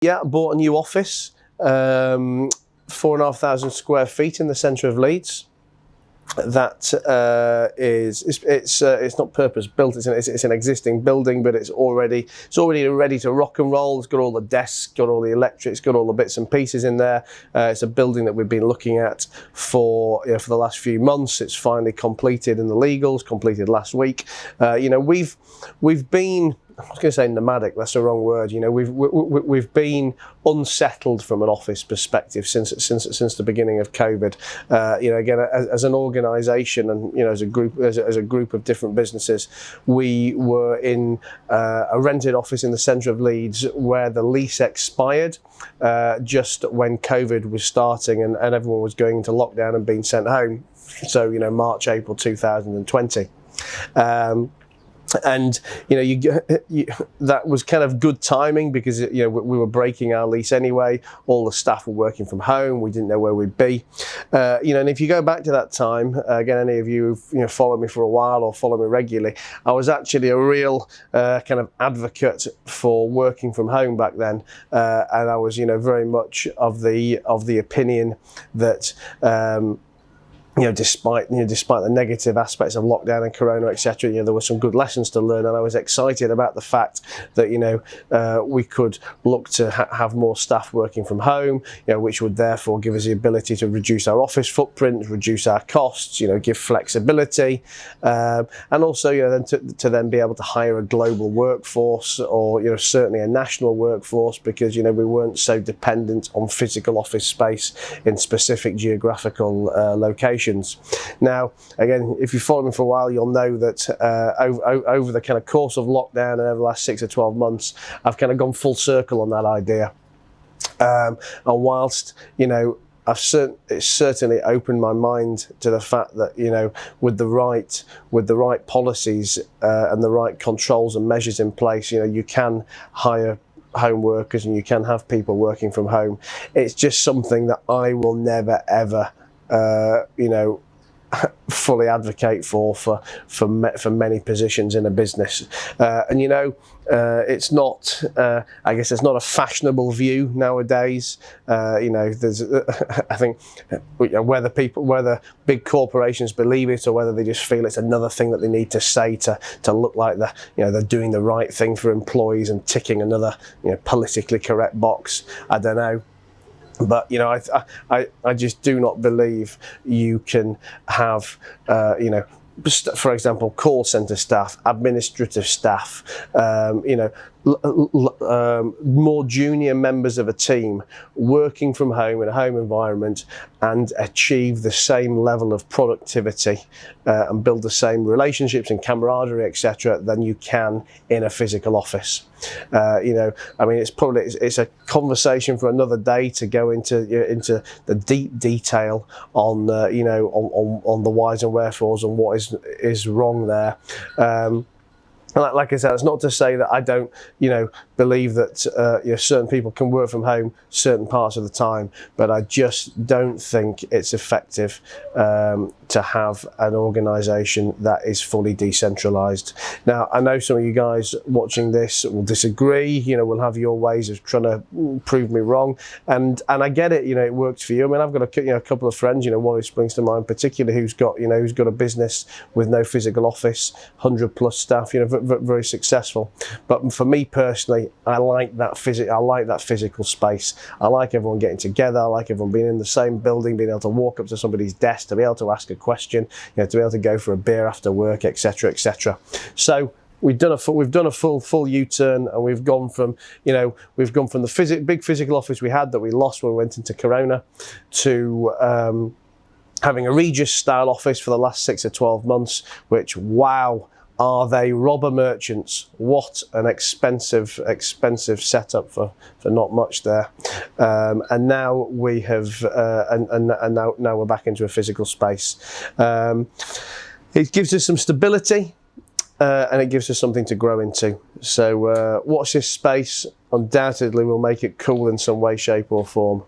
Yeah, I bought a new office, 4,500 square feet in the centre of Leeds. That it's not purpose built. It's an existing building, but it's already ready to rock and roll. It's got all the desks, got all the electrics, got all the bits and pieces in there. It's a building that we've been looking at for the last few months. It's finally completed in the legals. Completed last week. We've been, I was going to say nomadic. That's the wrong word. We've been unsettled from an office perspective since the beginning of COVID. Again, as an organisation and as a group of different businesses, we were in a rented office in the centre of Leeds where the lease expired just when COVID was starting and everyone was going into lockdown and being sent home. So March, April 2020. And that was kind of good timing because we were breaking our lease anyway. All the staff were working from home. We didn't know where we'd be. And if you go back to that time, again, any of you who've followed me for a while or follow me regularly, I was actually a real kind of advocate for working from home back then, and I was very much of the opinion that. Despite the negative aspects of lockdown and Corona, etc., there were some good lessons to learn, and I was excited about the fact that we could look to have more staff working from home, which would therefore give us the ability to reduce our office footprint, reduce our costs, give flexibility, and also then to then be able to hire a global workforce or certainly a national workforce because we weren't so dependent on physical office space in specific geographical locations. Now, again, if you follow me for a while, you'll know that over the kind of course of lockdown and over the last 6 or 12 months, I've kind of gone full circle on that idea. And whilst it's certainly opened my mind to the fact that with the right policies and the right controls and measures in place, you can hire home workers and you can have people working from home. It's just something that I will never ever fully advocate for many positions in a business, it's not. I guess it's not a fashionable view nowadays. There's, I think, whether big corporations believe it or whether they just feel it's another thing that they need to say to look like they're doing the right thing for employees and ticking another politically correct box. I don't know. But I just do not believe you can have for example, call centre staff, administrative staff, more junior members of a team working from home in a home environment and achieve the same level of productivity and build the same relationships and camaraderie, etc., than you can in a physical office. It's a conversation for another day to go into the deep detail on on the whys and wherefores and what is wrong there. Like I said, it's not to say that I don't, believe that certain people can work from home certain parts of the time, but I just don't think it's effective to have an organisation that is fully decentralised. Now, I know some of you guys watching this will disagree. Will have your ways of trying to prove me wrong, and I get it. It works for you. I mean, I've got a couple of friends. One who springs to mind, particularly who's got a business with no physical office, 100+ staff. Very successful. But for me personally, I like that physical space. I like everyone getting together. I like everyone being in the same building, being able to walk up to somebody's desk, to be able to ask a question, to be able to go for a beer after work, etc., etc. So we've done a full U-turn, and we've gone from the big physical office we had that we lost when we went into Corona to having a Regis style office for the last 6 or 12 months, which, wow, are they robber merchants? What an expensive setup for not much there. And now we have, now we're back into a physical space. It gives us some stability, and it gives us something to grow into. So watch this space. Undoubtedly, will make it cool in some way, shape, or form.